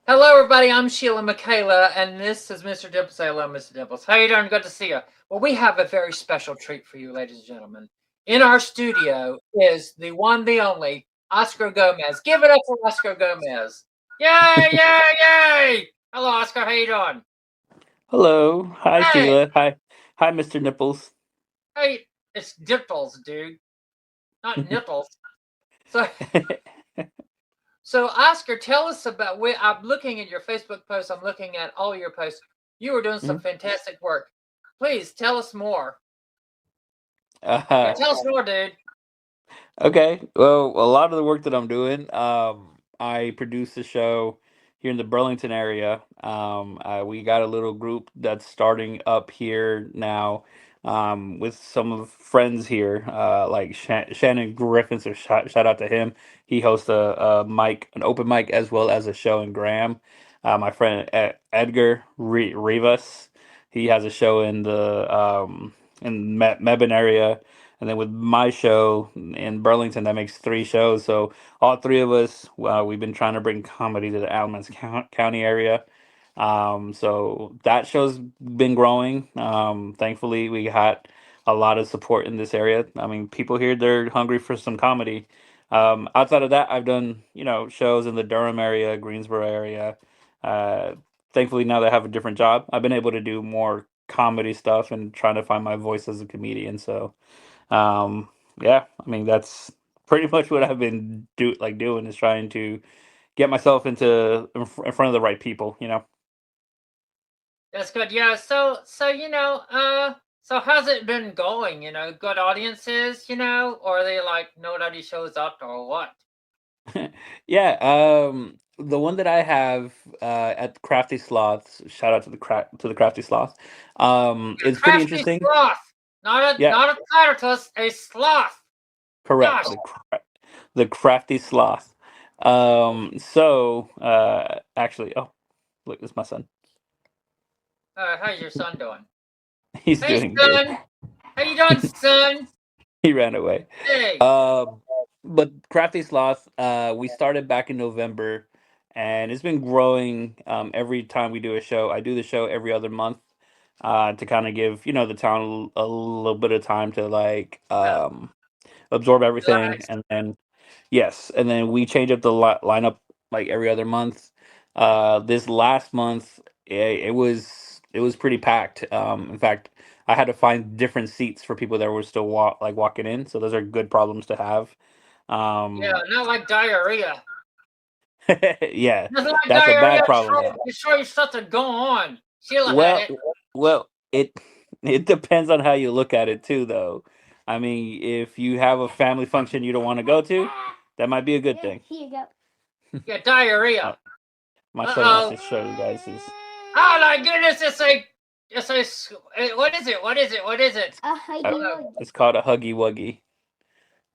Hello, everybody. I'm Sheila Michaela, and this is Mr. Dimples. Hello, Mr. Dimples. How you doing? Good to see you. Well, we have a very special treat for you, ladies and gentlemen. In our studio is the one, the only Oscar Gomez. Give it up for Oscar Gomez. Yay, yay, yay! Hello, Oscar. How you doing? Hello. Hi, Hey, Sheila. Hi, Mr. Nipples. hey, it's Dimples, dude, not nipples. So, so Oscar, tell us about. I'm looking at your Facebook posts. I'm looking at all your posts. You were doing some Mhm. fantastic work. Please tell us more. Yeah, uh, tell us more, dude. okay. Well, a lot of the work that I'm doing, I produce a show here in the Burlington area. We got a little group that's starting up here now, with some of friends here, like Shannon Griffin. So shout out to him. He hosts an open mic, as well as a show in Graham. My friend Edgar Rivas, he has a show in the Mebane area. And then with my show in Burlington, that makes three shows. So all three of us, we've been trying to bring comedy to the Alamance County area. So that show's been growing. Thankfully, we got a lot of support in this area. I mean, people here, they're hungry for some comedy. Outside of that, I've done, shows in the Durham area, Greensboro area. Uh, Thankfully, now that I have a different job, I've been able to do more comedy stuff and trying to find my voice as a comedian. So, um, yeah, I mean that's pretty much what I've been doing is trying to get myself in front of the right people. That's good. Yeah. So how's it been going? Good audiences. Or are they like nobody shows up or what? Yeah, the one that I have at Crafty Sloths, shout out to the Crafty Sloth. A It's pretty crafty interesting. sloth, not a Yeah, not a platypus, a sloth. correct. Gosh. The Crafty Sloth. Actually, oh, look, it's my son. How's your son doing? He's Hey, doing good. son. How you doing, son? He ran away. Hey. Um, but Crafty Sloth, we started back in November, and it's been growing every time we do a show. I do the show every other month, to kind of give the town a little bit of time to like Yeah. absorb everything, Relax. and then yes, and then we change up the lineup like every other month. This last month, it was pretty packed. In fact, I had to find different seats for people that were still walking in. So those are good problems to have. Yeah, Um, not like diarrhea. yeah, Nothing like that's a diarrhea. bad problem to have. You sure you something go on. Sheila had Well, it. well, it depends on how you look at it too, though. I mean, if you have a family function you don't want to go to, that might be a good thing. Here you go. Yeah, Uh, diarrhea. my Uh son wants oh. to show you guys his. Oh my goodness! What is it? What is it? What is it? A Uh, huggy wuggy. it's called a Huggy Wuggy.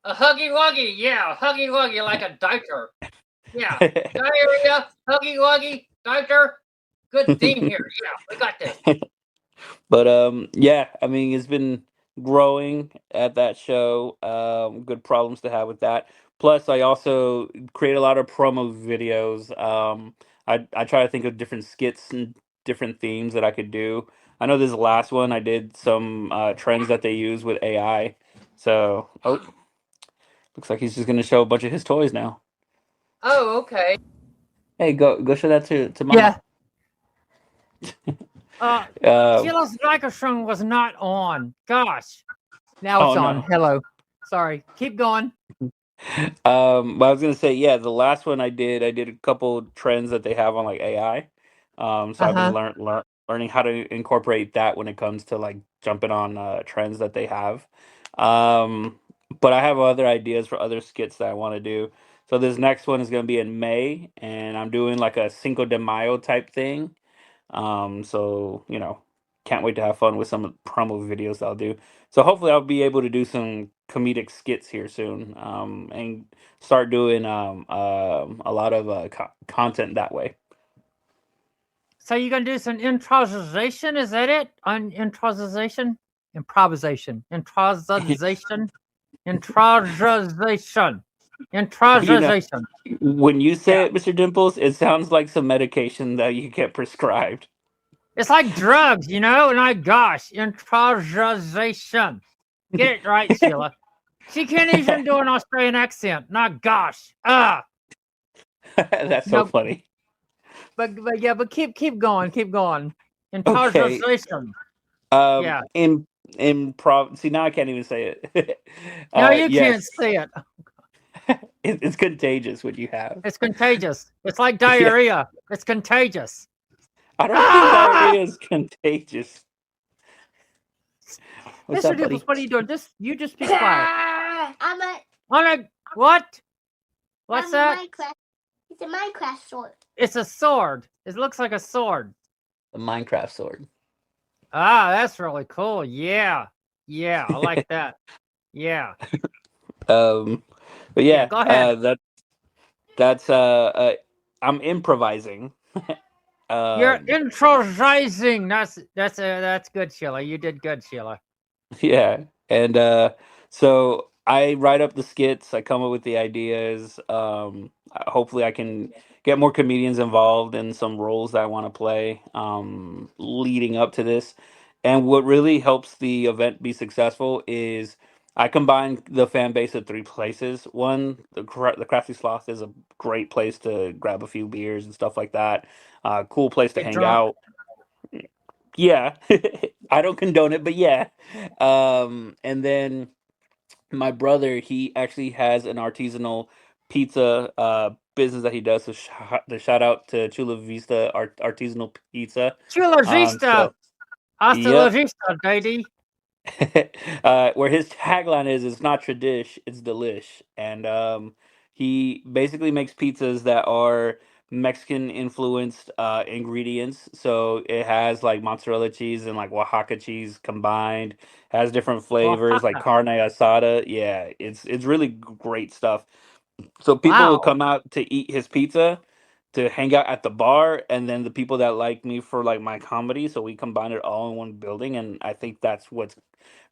A huggy wuggy. Yeah, huggy wuggy like a diaper. Yeah, diarrhea, huggy wuggy, diaper. Good theme here. Yeah, we got this. But yeah, I mean, it's been growing at that show. Good problems to have with that. Plus, I also create a lot of promo videos. I try to think of different skits and different themes that I could do. I know this last one I did some trends that they use with AI. So, oh, looks like he's just gonna show a bunch of his toys now. Oh, okay. Hey, go show that to Yeah. Mama. Um, Sheila's microphone was not on. Gosh. Now it's oh on. no. Hello. Sorry. Keep going. But I was gonna say, yeah, the last one I did a couple trends that they have on like AI. So Uh I've been huh. learning how to incorporate that when it comes to like jumping on trends that they have. Um, but I have other ideas for other skits that I want to do. So this next one is gonna be in May, and I'm doing like a Cinco de Mayo type thing. So can't wait to have fun with some of the promo videos I'll do. So hopefully I'll be able to do some comedic skits here soon, and start doing a lot of content that way. So you're gonna do some improvisation? Is that it? On improvisation? Improvisation. Improvisation. Improvisation. You know, Introsization. when you say Yeah. it, Mr. Dimples, it sounds like some medication that you get prescribed. It's like drugs, you know? And my gosh, introsization. Get it right, Sheila. She can't even do an Australian accent. My gosh. That's so No, funny. but yeah, but keep going, keep going. Okay. Introsization. Um, Yeah. in improv. See, now I can't even say it. No, you can't Yes, say it. it's contagious what you have. It's contagious. It's like Yeah, diarrhea. It's contagious. I don't think Ah! diarrhea is contagious. What's Mr. up, Dimples, buddy? what are you doing? You just be quiet. I'm a On a what? What's I'm that? a Minecraft. It's a Minecraft sword. It's a sword. It looks like a sword. The Minecraft sword. Ah, that's really cool. Yeah. Yeah, I like that. Yeah. But Yeah, yeah, go ahead. that's I'm improvising. You're um, improvising. That's good, Sheila. You did good, Sheila. Yeah, and so I write up the skits. I come up with the ideas. Hopefully, I can get more comedians involved in some roles that I want to play. Leading up to this, and what really helps the event be successful is I combine the fan base of three places. One, the Crafty Sloth is a great place to grab a few beers and stuff like that. Cool place to Get hang drunk. out. Yeah, I don't condone it, but yeah. And then my brother, he actually has an artisanal pizza business that he does. So the shout out to Chula Vista Artisanal Pizza. Chula vista. So Hasta la yep. vista, baby. Where his tagline is, "It's not tradish, it's delish," and he basically makes pizzas that are Mexican influenced ingredients. So it has like mozzarella cheese and like Oaxaca cheese combined. Has different flavors like Oaxaca. carne asada. Yeah, it's really great stuff. So people will Wow. come out to eat his pizza, to hang out at the bar, and then the people that like me for like my comedy. So we combine it all in one building, and I think that's what's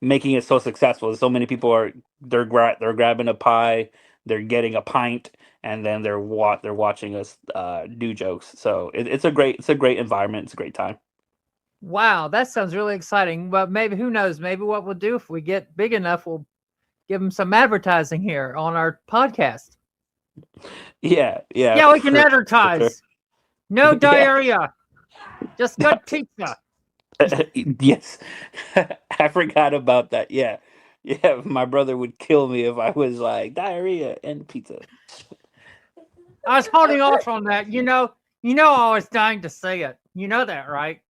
making it so successful. So many people are they're grabbing a pie, they're getting a pint, and then they're watching us do jokes. So it's a great environment. It's a great time. Wow, that sounds really exciting. But maybe, who knows? Maybe what we'll do if we get big enough, we'll give them some advertising here on our podcast. Yeah, Yeah, we can for sure. advertise. No Yeah. diarrhea. Just good pizza. Yes, I forgot about that. Yeah, yeah. My brother would kill me if I was like diarrhea and pizza. I was holding off on that. I was dying to say it. You know that, right?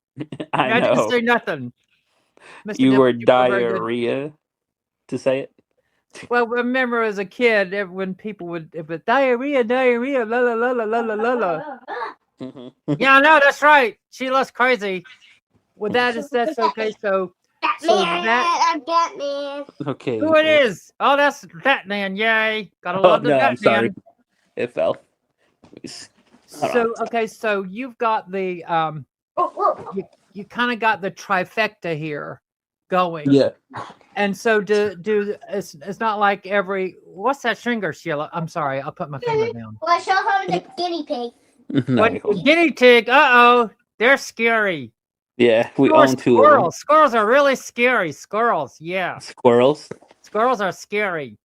I I didn't know say nothing. Mr. you were Dimples, you were very good. diarrhea to say it. Well, remember as a kid, when people would, if it diarrhea, diarrhea, la la la la la la la la. Mhm. Yeah, I know, that's right. Sheila's crazy. Well, that's okay. So Batman. that I'm Batman. Okay. who it is? Oh, that's Batman. Yay! Gotta Oh love the no, I'm sorry. Batman. It fell. Hold on. So okay, so you've got the you kind of got the trifecta here going. Yeah. And so it's not like what's that finger, Sheila? I'm sorry, I'll put my finger down. Well, show her the guinea pig. No, What guinea pig? They're scary. yeah, we Or own two of them. Squirrels are really scary. Squirrels, yeah. Squirrels. Squirrels are scary.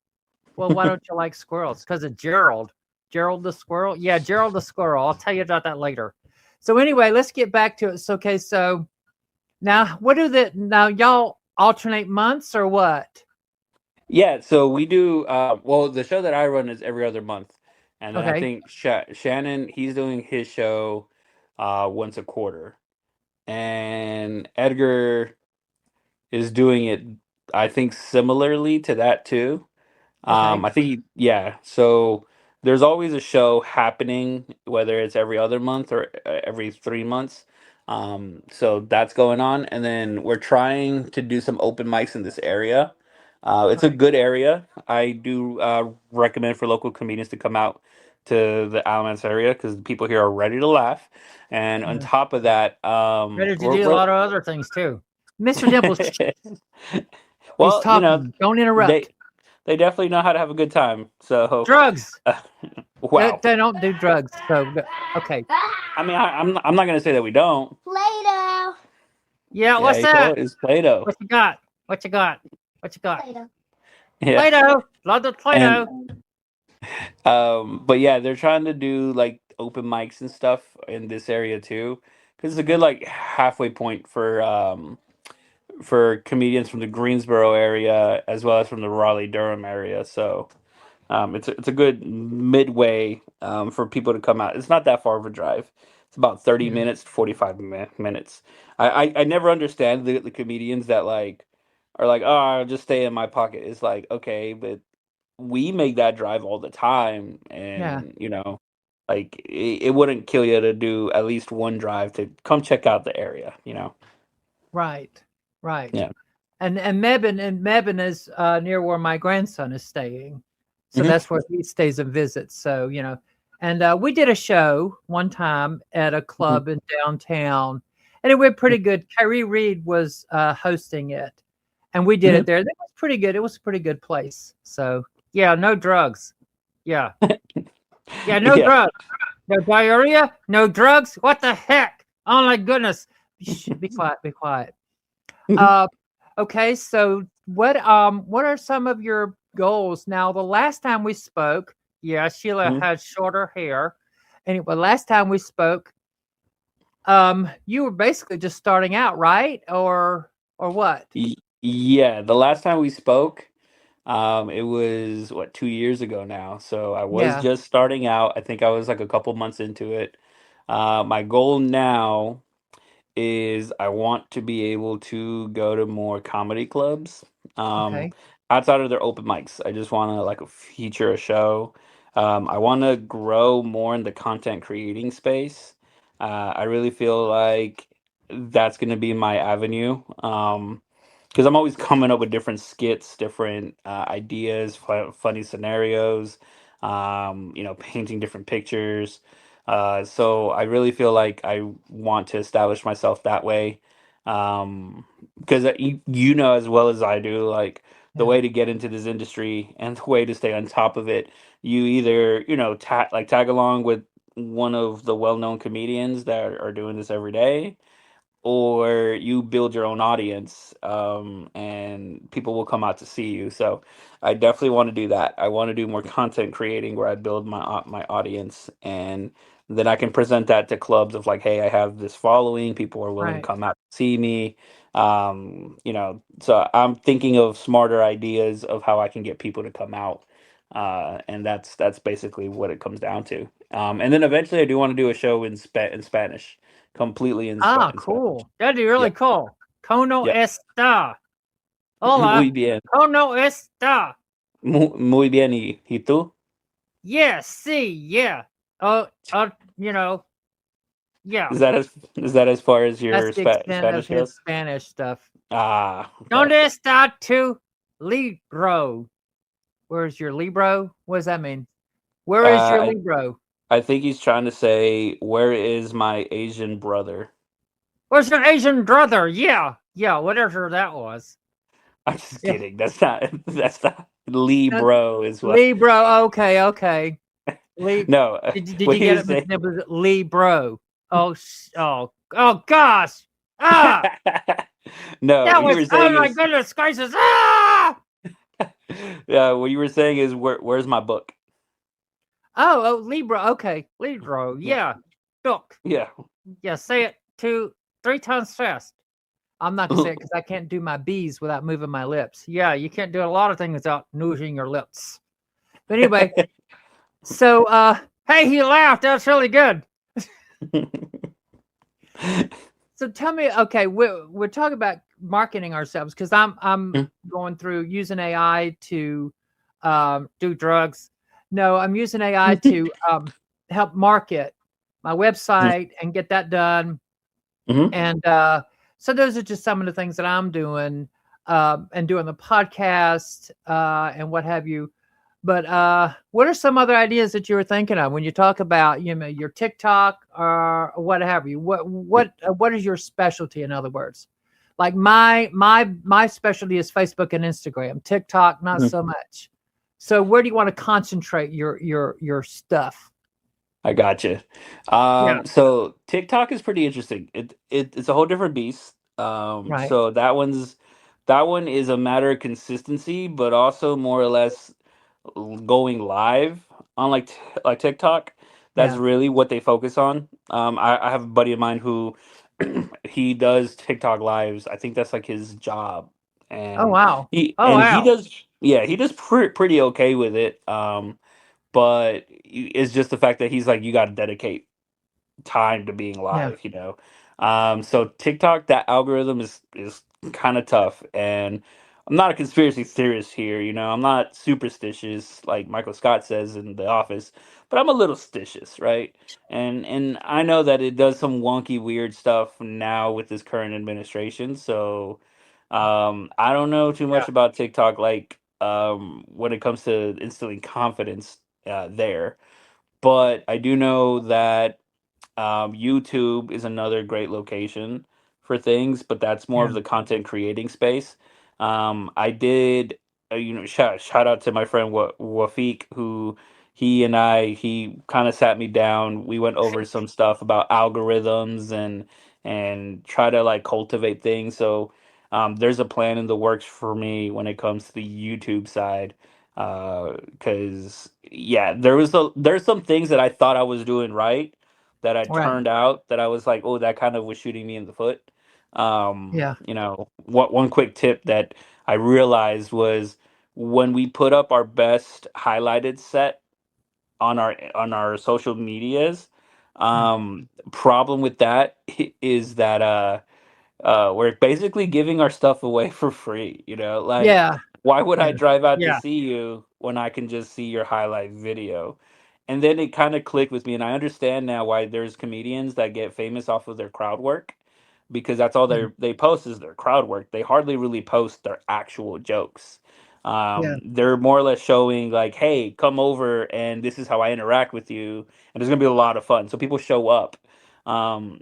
Well, why don't you like squirrels? Because of Gerald. Gerald the squirrel? Yeah, Gerald the squirrel. I'll tell you about that later. So anyway, let's get back to it. So, okay, so now now y'all alternate months or what? Yeah, so we do. Well, the show that I run is every other month, and then I Okay. think Shannon, he's doing his show once a quarter, and Edgar is doing it. I think similarly to that too. Okay. I think yeah. So there's always a show happening, whether it's every other month or every 3 months. So that's going on, and then we're trying to do some open mics in this area. It's a Okay. good area. I do recommend for local comedians to come out to the Alamance area because the people here are ready to laugh. And on Yeah. top of that, Ready to do a lot of other things too. Mr. Dimples, he's well, talking. Don't interrupt. they definitely know how to have a good time. So, Drugs. wow. They don't do drugs. So okay. I mean, I'm not gonna say that we don't. Play-Doh. Yeah. Yeah, What's you call that? it is Play-Doh. What you got? What you got? What you got? Play-Doh. Yeah, Play-Doh. Love the Play-Doh. and but yeah, they're trying to do like open mics and stuff in this area too, because it's a good like halfway point for comedians from the Greensboro area as well as from the Raleigh Durham area. So it's a good midway for people to come out. It's not that far of a drive. It's about 30 Yeah. minutes, 45 minutes. I never understand the comedians that like are like, oh, I'll just stay in my pocket. It's like, okay, but we make that drive all the time, Yeah. and like it wouldn't kill you to do at least one drive to come check out the area. Right. Right. Yeah. And Mebane is near where my grandson is staying, so Hmm. that's where he stays and visits. So and we did a show one time at a club in downtown, and it went pretty good. Kyrie Reed was hosting it, and we did it there. It was pretty good. It was a pretty good place. So yeah, no drugs. Yeah, yeah, no Yeah. drugs, no diarrhea, no drugs. What the heck? Oh my goodness! Shh, be quiet. Be quiet. Okay, so what are some of your goals now? The last time we spoke, yeah, Sheila Mhm. had shorter hair. Anyway, last time we spoke, you were basically just starting out, right? Or what? Yeah, the last time we spoke, it was what, 2 years ago now. So I was Yeah. just starting out. I think I was like a couple months into it. My goal now is I want to be able to go to more comedy clubs. Um, Okay. outside of their open mics. I just want to like feature a show. I want to grow more in the content creating space. I really feel like that's going to be my avenue. Because I'm always coming up with different skits, different ideas, funny scenarios, painting different pictures. So I really feel like I want to establish myself that way. Because you know as well as I do, like the Yeah. way to get into this industry and the way to stay on top of it, you either tag along with one of the well-known comedians that are doing this every day, or you build your own audience, and people will come out to see you. So I definitely want to do that. I want to do more content creating where I build my audience, and then I can present that to clubs of like, hey, I have this following, people are willing to Right. come out to see me. So I'm thinking of smarter ideas of how I can get people to come out. And that's basically what it comes down to. And then eventually I do want to do a show in Spanish, completely Ah, in Spanish. cool. That'd be really Yep. cool. Cono Yep. está. Muy Hola. bien. Cono está. Muy bien. ¿Y tú? Yeah, see, yeah. You know, yeah. Is that as far as That's your the extent of Spanish his goes? Spanish stuff. Ah, okay. Donde está tu libro? Where's your libro? What does that mean? Where is your Uh, libro? I think he's trying to say, where is my Asian brother? Where's your Asian brother? Yeah, yeah, whatever that was. I'm just Yeah. kidding. That's not Libro is what. Libro. Okay. No, Did you what he get was it? saying. It was Libro. Oh gosh. Ah, No, that what you was. were Oh saying my is, goodness gracious. Ah. yeah, what you were saying is, where's my book? Oh, Libro. Okay, Libro. Yeah, book. Yeah. Yeah, say it 3 times fast. I'm not gonna say it because I can't do my B's without moving my lips. Yeah, you can't do a lot of things without moving your lips. But anyway, so hey, he laughed. That's really good. So tell me, okay, we're talking about marketing ourselves because I'm going through using AI to do drugs. No, I'm using AI to help market my website and get that done. And so those are just some of the things that I'm doing and doing the podcast and what have you. But what are some other ideas that you were thinking of when you talk about your TikTok or what have you? What is your specialty? In other words, like my specialty is Facebook and Instagram. TikTok, not so much. So where do you want to concentrate your stuff? I gotcha. Yeah. So TikTok is pretty interesting. It's a whole different beast. Right. So that one is a matter of consistency, but also more or less going live on like TikTok. That's Yeah. really what they focus on. I have a buddy of mine who he does TikTok lives. I think that's like his job, Oh and wow. he Oh and he wow. does yeah he does pretty okay with it. But it's just the fact that he's like, you got to dedicate time to being Yeah. live, you know. So TikTok, that algorithm is kind of tough, and I'm not a conspiracy theorist here, you know. I'm not superstitious like Michael Scott says in The Office, but I'm a little stitious, right? And I know that it does some wonky, weird stuff now with this current administration. So I don't know too Yeah. much about TikTok, like when it comes to instilling confidence there, but I do know that YouTube is another great location for things, but that's more Yeah. of the content creating space. I did, shout out to my friend Wafiq, who he kind of sat me down. We went over some stuff about algorithms and try to like cultivate things. So there's a plan in the works for me when it comes to the YouTube side. Because yeah, there's some things that I thought I was doing right that I Right. turned out that I was like, oh, that kind of was shooting me in the foot. Yeah. What one quick tip that I realized was when we put up our best highlighted set on our social medias, Yeah. problem with that is that we're basically giving our stuff away for free, you know? Like, Yeah. why would Yeah. I drive out to Yeah. see you when I can just see your highlight video? And then it kind of clicked with me, and I understand now why there's comedians that get famous off of their crowd work because that's all Yeah. they post is their crowd work. They hardly really post their actual jokes. Yeah. They're more or less showing like, hey, come over and this is how I interact with you, and there's gonna be a lot of fun. So people show up. Um,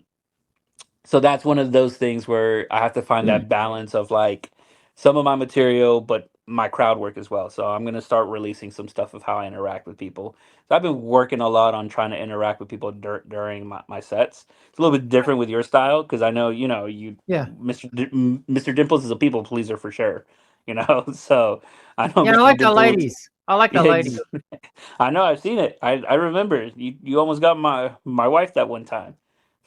so that's one of those things where I have to find that balance of like some of my material, but my crowd work as well. So I'm gonna start releasing some stuff of how I interact with people. So I've been working a lot on trying to interact with people during my sets. It's a little bit different with your style because I know Yeah. Mr. Dimples is a people pleaser for sure. You know, so I know Yeah. I Mr. like the Dimples. ladies. I like the Yeah, ladies. I know I've seen it. I remember you almost got my wife that one time.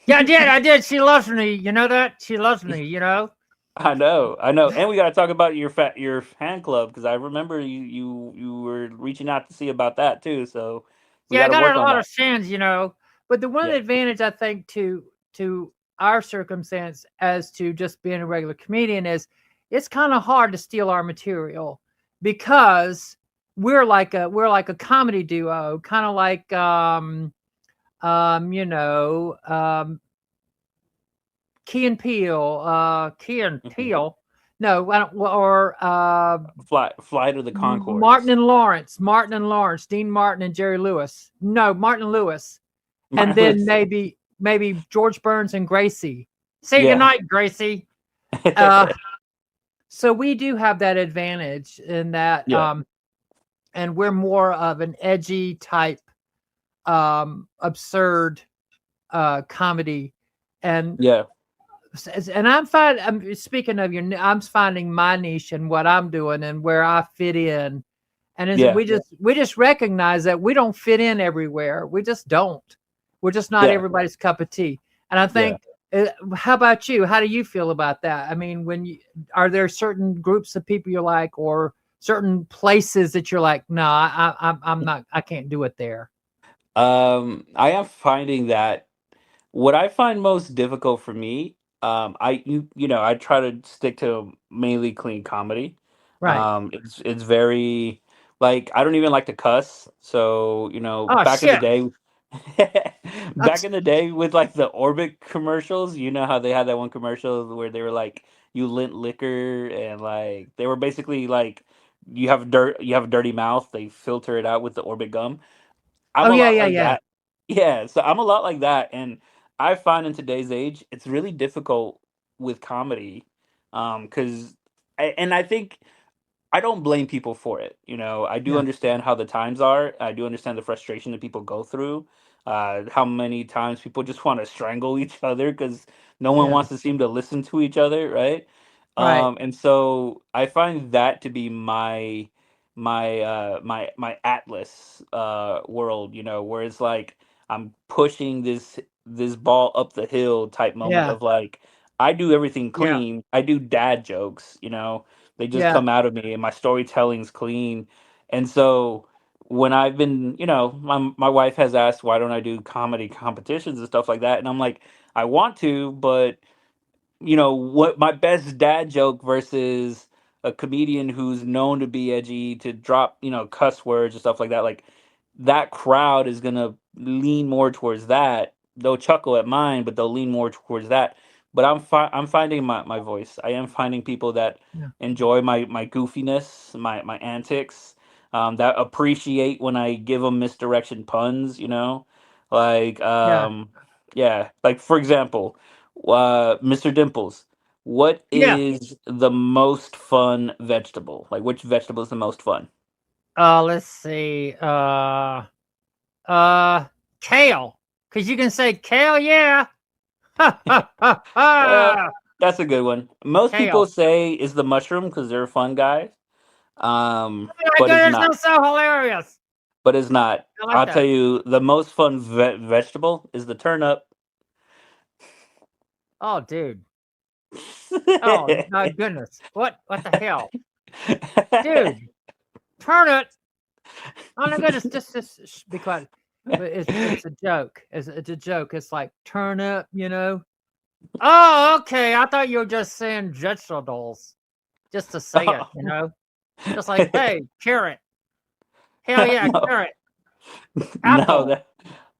Yeah, I did. I did. She loves me. You know that? She loves me, you know? I know, and we got to talk about your fan club because I remember you were reaching out to see about that too. So we Yeah, got I to got work a on lot of that. sins, you know. But the one Yeah, advantage I think to our circumstance as to just being a regular comedian is it's kind of hard to steal our material because we're like a comedy duo, kind of like you know, Key and Peele, Key and hmm Peele. No, I don't, or Flight of the Martin Concords. and Lawrence, Martin and Lawrence, Dean Martin and Jerry Lewis. No, Martin and Lewis, and My then list. maybe George Burns and Gracie. Say Yeah, goodnight, Gracie. Uh, so we do have that advantage in that, yeah, and we're more of an edgy type, absurd comedy, and yeah, and I'm speaking of I'm finding my niche and what I'm doing and where I fit in. And is yeah, we just recognize that we don't fit in everywhere. We just don't. We're just not yeah, everybody's cup of tea. And I yeah. think, how about you? How do you feel about that? I mean, are there certain groups of people you like, or certain places that you're like, no, I'm not, I can't do it there. I am finding that what I find most difficult for me, I try to stick to mainly clean comedy. Right. It's very like I don't even like to cuss. So, Oh back in the shit. day back That's in the day with like the Orbit commercials, you know how they had that one commercial where they were like you lint liquor and like they were basically like you have a dirty mouth, they filter it out with the Orbit gum. I'm oh a yeah, lot yeah, like yeah. that. Yeah, so I'm a lot like that, and I find in today's age, it's really difficult with comedy, because, and I think I don't blame people for it. You know, I do Yeah. understand how the times are. I do understand the frustration that people go through. How many times people just want to strangle each other because no one Yeah. wants to seem to listen to each other, right? Right. And so I find that to be my Atlas world, you know, where it's like I'm pushing this ball up the hill type moment Yeah. of like I do everything Yeah. clean. I do dad jokes, you know. They just Yeah. come out of me and my storytelling's clean. And so when I've been, you know, my wife has asked why don't I do comedy competitions and stuff like that, and I'm like I want to, but you know what, my best dad joke versus a comedian who's known to be edgy, to drop, you know, cuss words and stuff like that, like that crowd is gonna lean more towards that. They'll chuckle at mine, but they'll lean more towards that. But I'm finding my voice. I am finding people that Yeah. enjoy my goofiness, my antics, that appreciate when I give them misdirection puns, you know, like Yeah. yeah, like for example, Mr. Dimples, what Yeah. is the most fun vegetable? Like, which vegetable is the most fun? Let's see. Kale. Because you can say kale, yeah. Ha ha ha Uh, ha. that's a good one. Most people Kale. say is the mushroom because they're fun guys. Oh my But it's goodness, not. that's so hilarious. But it's not. I like I'll tell that. you, the most fun vegetable is the turnip. Oh, dude. Oh my goodness. What the hell? Dude, turn it. Oh my goodness, just be quiet. But it's a joke. It's a joke. It's like turn up, you know. Oh, okay. I thought you were just saying vegetables. Just to say it, you know. Just like, hey, carrot. Hell yeah, No, carrot. no, Apple.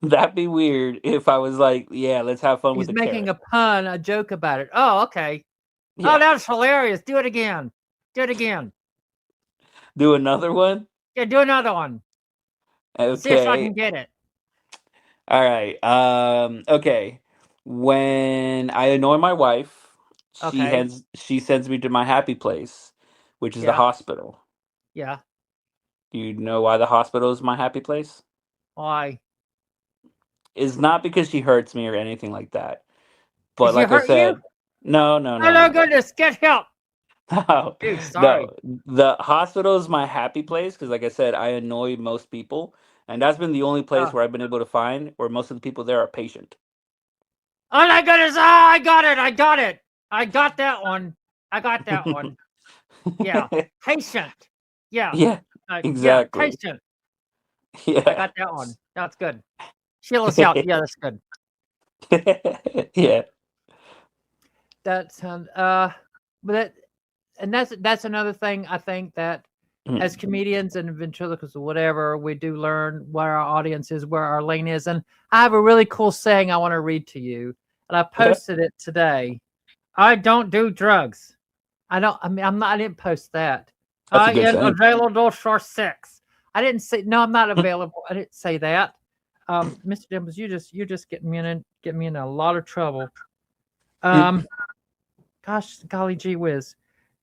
that'd be weird if I was like, yeah, let's have fun with He's the making carrot. a pun, a joke about it. Oh, okay. Oh, Yeah, that's hilarious. Do it again. Do it again. do another one. Yeah, do another one. See if I Okay, can get it. all right. Okay. When I annoy my wife, Okay. she sends me to my happy place, which is the Yeah. hospital. Yeah. Do you know why the hospital is my happy place? Why? It's not because she hurts me or anything like that. Did But she like I hurt you? said, no, no, Oh no, no, no. goodness, get help. No, Dude, no. sorry. The hospital is my happy place because, like I said, I annoy most people, and that's been the only place Oh. where I've been able to find where most of the people there are patient. Oh my goodness! Oh, I got it! I got it! I got that one. I got that one. Yeah, patient. Yeah, Yeah, yeah, exactly. patient. I Yeah, got that one. That's good. Sheila's help. Yeah, that's good. yeah. That's but that's another thing I think that as Mm. comedians and ventriloquists or whatever, we do learn where our audience is, where our lane is. And I have a really cool saying I want to read to you, and I Okay, posted it today. I don't do drugs. I don't. I mean, I'm not. I didn't post that. that's a I good am saying. available for sex. I didn't say no. I'm not available. I didn't say that. Mr. Dimples, you're just getting me in a lot of trouble. Um, gosh, golly gee whiz,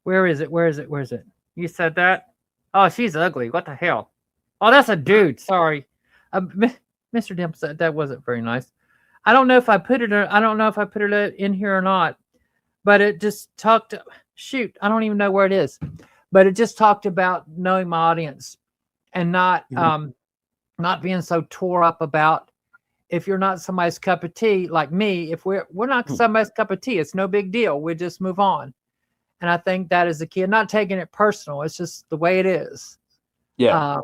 where is it? Where is it? Where is it? You said that. Oh, she's ugly. What the hell? Oh, that's a dude. Sorry, Mr. Dimples. That wasn't very nice. I don't know if I put it. I don't know if I put it in here or not. But it just talked. Shoot, I don't even know where it is. But it just talked about knowing my audience and not being so tore up about if you're not somebody's cup of tea like me. If we're not somebody's cup of tea, it's no big deal. We just move on. And I think that is the key. I'm not taking it personal. It's just the way it is. Yeah.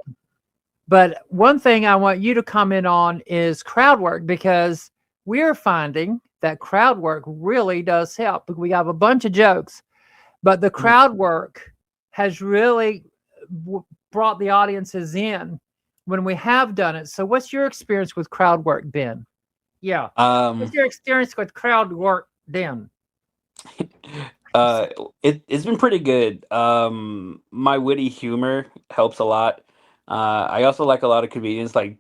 But one thing I want you to comment on is crowd work, because we're finding that crowd work really does help. We have a bunch of jokes, but the crowd work has really brought the audiences in when we have done it. So what's your experience with crowd work, Ben? Yeah. What's your experience with crowd work, Ben? It's been pretty good. My witty humor helps a lot. I also like a lot of comedians like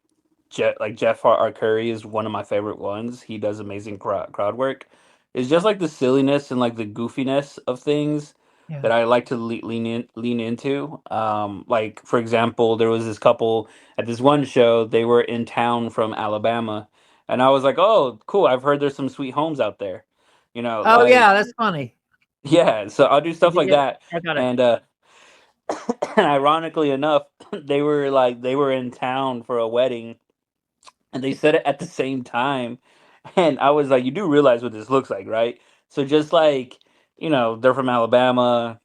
Jeff Curry is one of my favorite ones. He does amazing crowd work. It's just like the silliness and like the goofiness of things. Yeah. that I like to lean into. Like for example, there was this couple at this one show. They were in town from Alabama, and I was like, "Oh, cool! I've heard there's some sweet homes out there." You know, Oh like yeah, that's funny. yeah. So I'll do Did stuff you like get it? that, I got it. and and ironically enough, they were in town for a wedding, and they said it at the same time, and I was like, "You do realize what this looks like, right?" So just like they're from Alabama,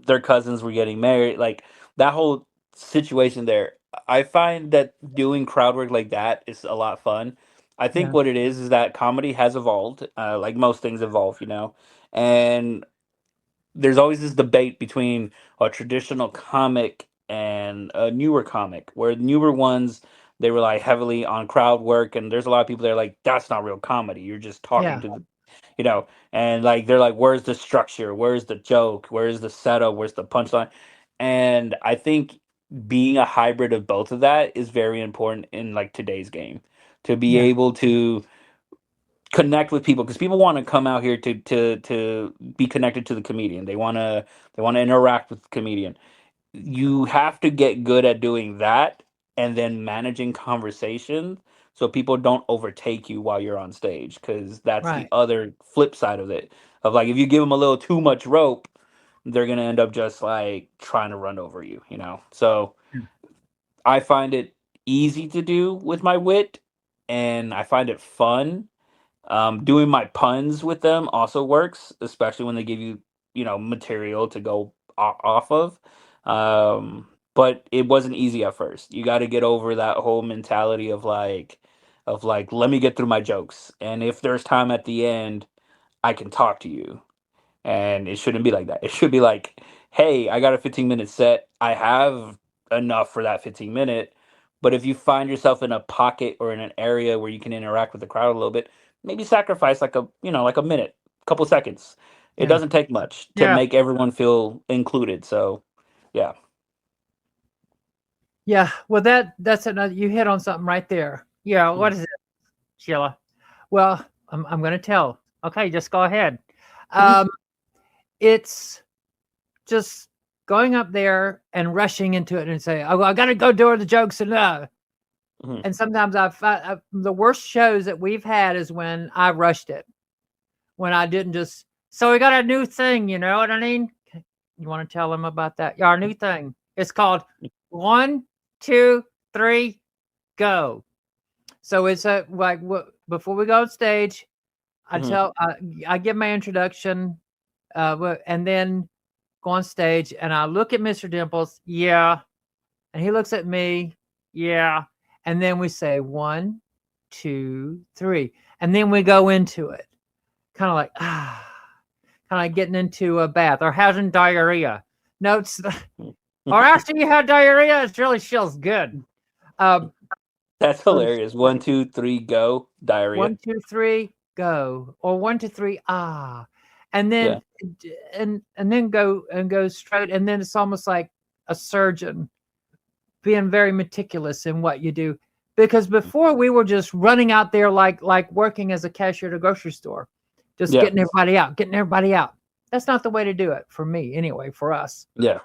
their cousins were getting married, like that whole situation there. I find that doing crowd work like that is a lot fun. I think Yeah. what it is that comedy has evolved, like most things evolve, and there's always this debate between a traditional comic and a newer comic, where newer ones they rely heavily on crowd work, and there's a lot of people that are like, that's not real comedy. You're just talking Yeah. to the, and like they're like, where's the structure? Where's the joke? Where's the setup? Where's the punchline? And I think being a hybrid of both of that is very important in like today's game, to be Yeah. able to connect with people, because people want to come out here to be connected to the comedian. They want to interact with the comedian. You have to get good at doing that, and then managing conversation so people don't overtake you while you're on stage, because that's the Right. other flip side of it, of like if you give them a little too much rope, they're gonna end up just like trying to run over you. So I find it easy to do with my wit, and I find it fun. Doing my puns with them also works, especially when they give you, material to go off of. But it wasn't easy at first. You got to get over that whole mentality of like, let me get through my jokes, and if there's time at the end, I can talk to you. And it shouldn't be like that. It should be like, hey, I got a 15-minute set. I have enough for that 15-minute. But if you find yourself in a pocket or in an area where you can interact with the crowd a little bit, maybe sacrifice like a minute, couple seconds. It Yeah. doesn't take much to Yeah. make everyone feel included. So, yeah. Yeah. Well, that's another. You hit on something right there. Yeah. What is it, Sheila? Well, I'm going to tell. Okay, just go ahead. Um, it's just going up there and rushing into it and say, "Oh, I got to go do the jokes," Mhm. and sometimes the worst shows that we've had is when I rushed it, when I didn't just. So we got a new thing, you know what I mean? You want to tell them about that? Yeah, our new thing. It's called 1, 2, 3, go. So it's like before we go on stage, Mhm. I give my introduction, and then go on stage, and I look at Mr. Dimples, yeah, and he looks at me, yeah, and then we say 1, 2, 3, and then we go into it, kind of like kind of getting into a bath or having diarrhea. Notes, or after you had diarrhea, it really feels good. Um, That's so hilarious. 1, 2, 3, go. Diarrhea. 1, 2, 3, go, or 1, 2, 3, and Yeah. then go straight, and then it's almost like a surgeon being very meticulous in what you do, because before we were just running out there like working as a cashier at a grocery store, just Yeah. getting everybody out. That's not the way to do it for me, anyway, for us. Yeah.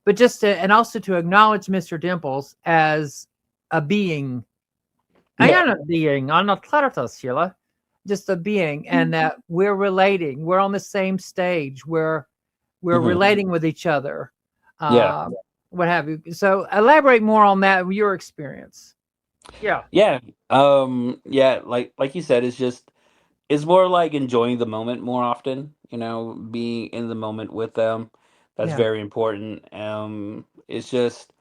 But and also to acknowledge Mr. Dimples as a being. I Yeah. am a being on a planet, Sheila. Just a being, and that we're relating. We're on the same stage. We're Mhm. relating with each other. Yeah. What have you? So elaborate more on that, your experience. Yeah. Yeah. Yeah, like you said, it's more like enjoying the moment more often, being in the moment with them. That's Yeah. very important. It's just,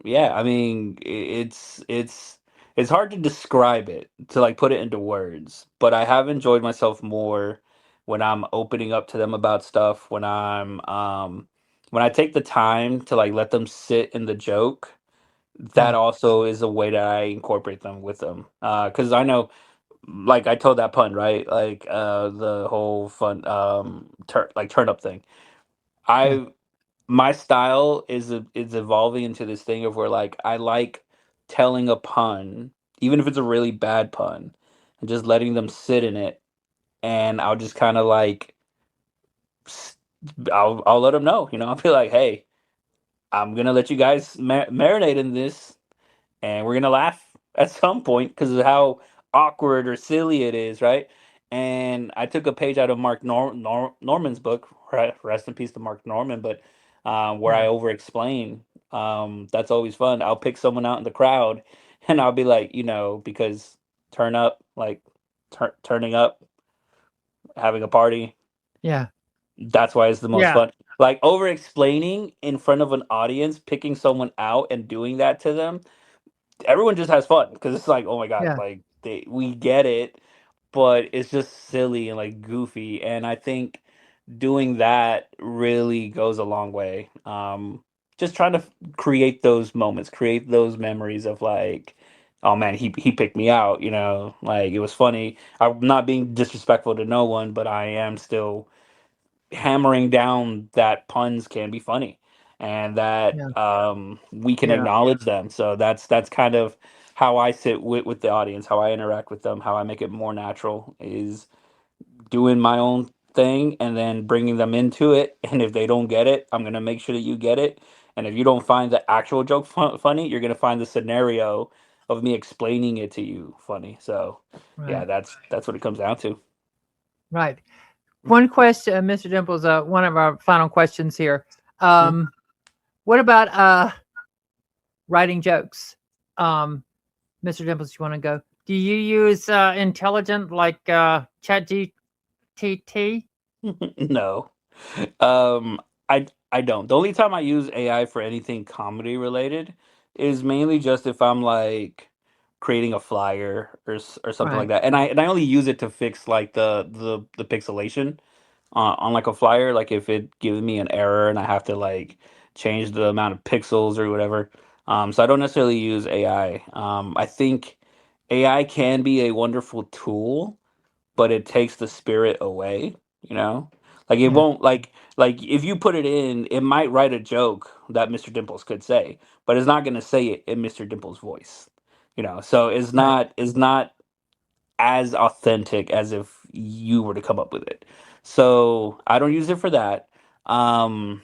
yeah, I mean, it's hard to describe it, to like put it into words, but I have enjoyed myself more when I'm opening up to them about stuff, when I take the time to like let them sit in the joke. That Yeah. also is a way that I incorporate them with them. Because I know, like I told that pun, right? Like the whole fun like turn up thing. Yeah. I My style is evolving into this thing of where like I like telling a pun, even if it's a really bad pun, and just letting them sit in it, and I'll just kind of like I'll let them know. I'll be like, hey, I'm gonna let you guys marinate in this, and we're gonna laugh at some point because of how awkward or silly it is, right? And I took a page out of Mark Norman's book. Rest in peace to Mark Norman, but where I Yeah. over explain. That's always fun. I'll pick someone out in the crowd, and I'll be like, because turn up, like turning up, having a party. Yeah. That's why it's the most Yeah. fun. Like over explaining in front of an audience, picking someone out and doing that to them, everyone just has fun because it's like, oh my god, Yeah. like we get it, but it's just silly and like goofy. And I think doing that really goes a long way. Just trying to create those moments, create those memories of like, oh man, he picked me out. Like it was funny. I'm not being disrespectful to no one, but I am still hammering down that puns can be funny and that Yeah. we can Yeah. acknowledge them. So that's kind of how I sit with the audience, how I interact with them, how I make it more natural is doing my own thing and then bringing them into it. And if they don't get it, I'm going to make sure that you get it. And if you don't find the actual joke funny, you're going to find the scenario of me explaining it to you funny. So yeah, Right. that's what it comes down to. Right. One question, Mr. Dimples, one of our final questions here. What about writing jokes? Mr. Dimples, you want to go? Do you use intelligent like ChatGPT? No. Um, I don't. The only time I use AI for anything comedy related is mainly just if I'm like creating a flyer or something like Right. that. And I only use it to fix like the pixelation on like a flyer. Like if it gives me an error and I have to like change the amount of pixels or whatever. So I don't necessarily use AI. I think AI can be a wonderful tool, but it takes the spirit away, you know? Like it Yeah. won't like if you put it in, it might write a joke that Mr. Dimples could say, but it's not gonna say it in Mr. Dimples' voice. So Right. it's not as authentic as if you were to come up with it. So I don't use it for that. Um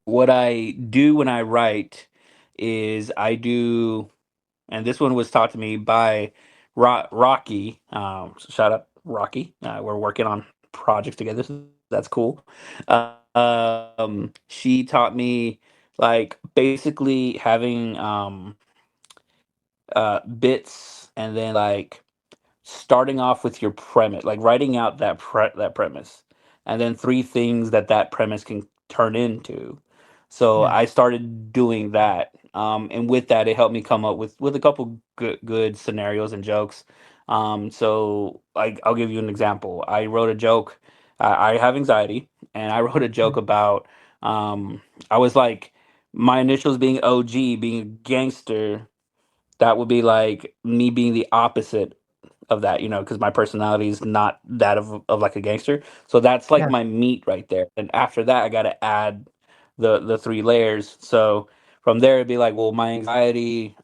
what I do when I write is I do, and this one was taught to me by Rocky. So shout out Rocky. We're working on projects together. So that's cool. She taught me like basically having bits and then like starting off with your premise, like writing out that premise, and then three things that premise can turn into. So Yeah. I started doing that, and with that, it helped me come up with a couple good scenarios and jokes. So like I'll give you an example. I wrote a joke. I have anxiety, and I wrote a joke about. I was like, my initials being OG, being a gangster. That would be like me being the opposite of that, because my personality is not that of like a gangster. So that's like Yeah. my meat right there. And after that, I got to add the three layers. So from there, it'd be like, well, my anxiety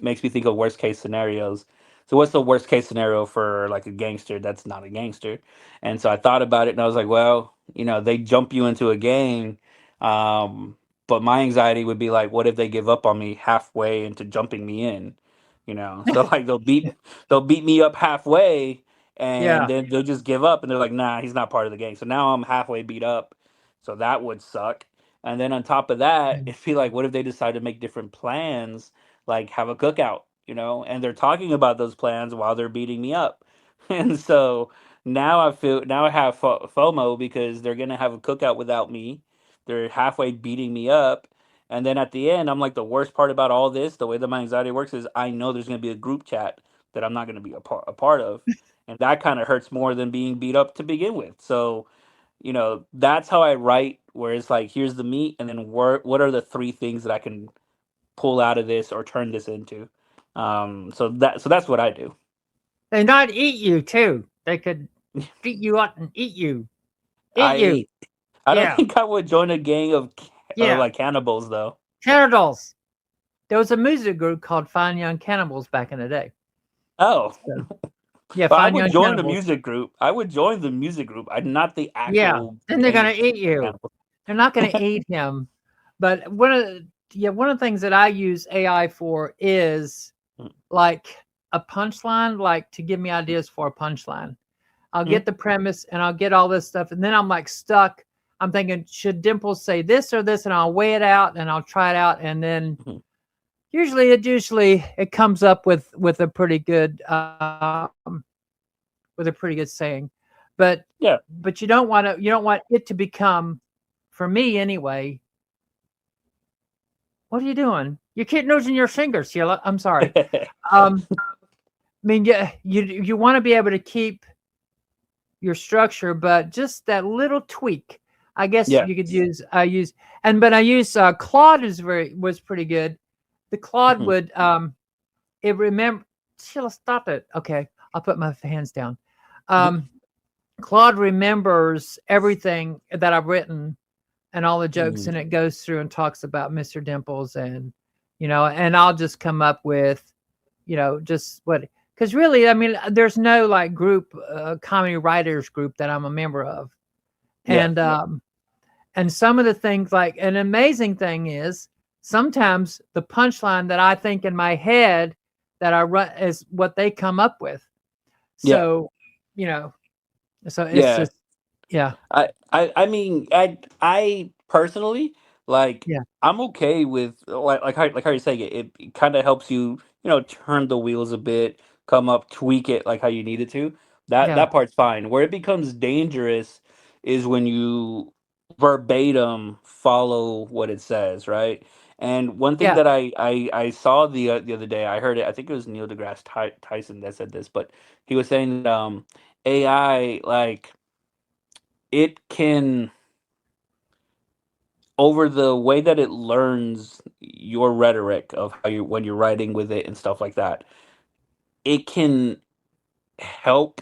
makes me think of worst case scenarios. So what's the worst case scenario for like a gangster that's not a gangster? And so I thought about it, and I was like, well, they jump you into a gang. Um, but my anxiety would be like, what if they give up on me halfway into jumping me in? So like they'll beat me up halfway, and Yeah. then they'll just give up, and they're like, nah, he's not part of the gang. So now I'm halfway beat up, so that would suck. And then on top of that, Mm. it'd be like, what if they decide to make different plans, like have a cookout, and they're talking about those plans while they're beating me up. And so now I have FOMO because they're gonna have a cookout without me. They're halfway beating me up, and then at the end, I'm like, the worst part about all this, the way that my anxiety works is I know there's going to be a group chat that I'm not going to be a part of. And that kind of hurts more than being beat up to begin with. So, that's how I write, where it's like, here's the meat, and then what are the three things that I can pull out of this or turn this into? So that's what I do. They not eat you too. They could beat you up and eat you. Eat you. I I don't Yeah. think I would join a gang of Yeah. like cannibals though. Cannibals. There was a music group called Fine Young Cannibals back in the day. Oh, So, Yeah, But I find would young join the cannibals. music group. I would join the music group. I'm not the Yeah, actual. then they're gonna gang eat you. cannibal. They're not gonna eat him. But one of the things that I use AI for is Mm, like a punchline, like to give me ideas for a punchline. I'll mm, get the premise and I'll get all this stuff, and then I'm like stuck. I'm thinking, should Dimples say this or this? And I'll weigh it out and I'll try it out, and then mhm. usually it comes up with a pretty good saying. But Yeah. you don't want it to become, for me anyway. What are you doing? You keep losing your fingers, Sheila. I'm sorry. I mean, you want to be able to keep your structure, but just that little tweak, I guess Yeah. you could use. But I use Claude was pretty good. The Claude Mhm, would it remember. Sheila, stop it. Okay, I'll put my hands down. mhm, Claude remembers everything that I've written and all the jokes, mhm. and it goes through and talks about Mr. Dimples, and and I'll just come up with, just what, because really, I mean, there's no like group, comedy writers group that I'm a member of, Yeah. and some of the things, like, an amazing thing is sometimes the punchline that I think in my head that I run is what they come up with. Yeah. So, you know, so it's Yeah. just, yeah, I mean, I personally, like, yeah, I'm okay with, like how you're saying it. It kind of helps you, turn the wheels a bit, come up, tweak it like how you need it to. That yeah, that part's fine. Where it becomes dangerous is when you verbatim follow what it says, right? And one thing yeah, that I saw the other day, I heard it. I think it was Neil deGrasse Tyson that said this, but he was saying that AI, like, it can, over the way that it learns your rhetoric of how you when you're writing with it and stuff like that, it can help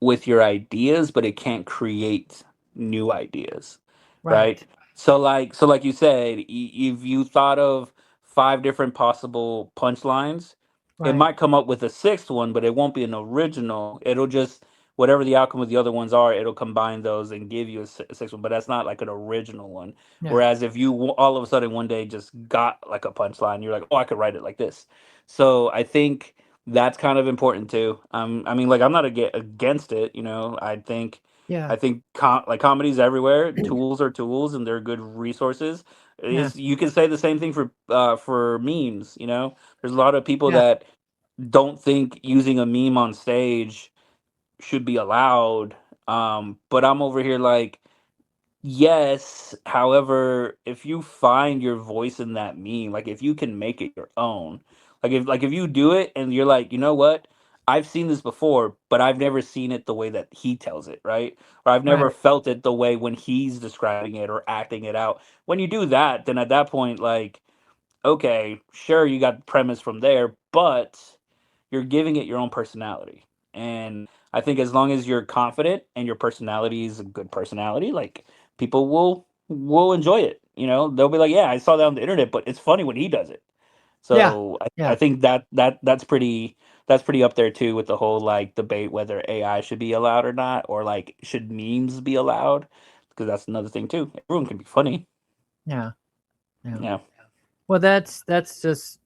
with your ideas, but it can't create new ideas, right? right, So like you said, if you thought of five different possible punchlines, it right, might come up with a sixth one, but it won't be an original. It'll just, whatever the outcome of the other ones are, it'll combine those and give you a sixth one. But that's not like an original one. yeah, Whereas if you all of a sudden one day just got like a punchline, you're like, oh, I could write it like this. So I think that's kind of important too. I mean, like, I'm not against it. yeah, I think like, comedies everywhere. Tools are tools, and they're good resources. yeah, Is You can say the same thing for memes. There's a lot of people yeah, that don't think using a meme on stage should be allowed. But I'm over here like, yes, however, if you find your voice in that meme, like, if you can make it your own, like if you do it and you're like, you know what? I've seen this before, but I've never seen it the way that he tells it, right? Or I've never right, felt it the way when he's describing it or acting it out. When you do that, then at that point, like, okay, sure, you got the premise from there, but you're giving it your own personality. And I think as long as you're confident and your personality is a good personality, like, people will enjoy it. They'll be like, yeah, I saw that on the internet, but it's funny when he does it. yeah, So I yeah, think that's pretty up there too, with the whole, like, debate whether AI should be allowed or not, or like, should memes be allowed? Because that's another thing too. Everyone can be funny. yeah, yeah. Yeah. Well, that's just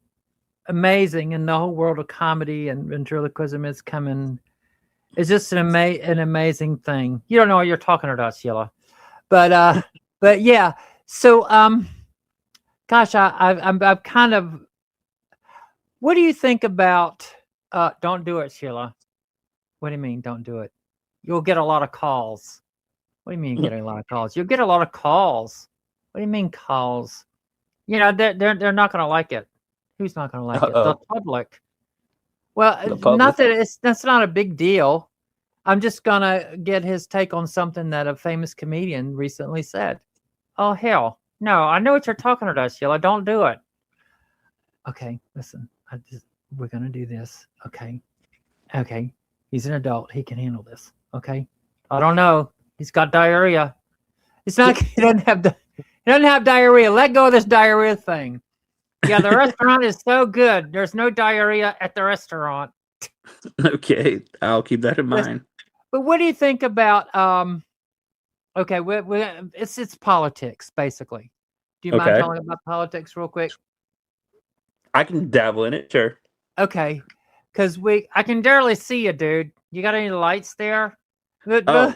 amazing, and the whole world of comedy and ventriloquism is coming. It's just an amazing thing. You don't know what you're talking about, Sheila, but but yeah. So gosh, I'm kind of. What do you think about? Don't do it, Sheila. What do you mean? Don't do it. You'll get a lot of calls. What do you mean you get a lot of calls? You'll get a lot of calls. What do you mean calls? They're not going to like it. Who's not going to like it? The Uh-oh. public. Well, The not public. that that's not a big deal. I'm just gonna get his take on something that a famous comedian recently said. Oh hell, no! I know what you're talking about, Sheila. Don't do it. Okay, listen. We're gonna do this. Okay, okay. He's an adult. He can handle this. Okay. I don't know. He's got diarrhea. It's not. He doesn't have diarrhea. Let go of this diarrhea thing. Yeah, the restaurant is so good. There's no diarrhea at the restaurant. Okay, I'll keep that in Yes. mind. But what do you think about okay, it's politics basically. Do you mind Okay, telling about politics real quick? I can dabble in it. Sure. Okay, because I can barely see you, dude. You got any lights there? Oh,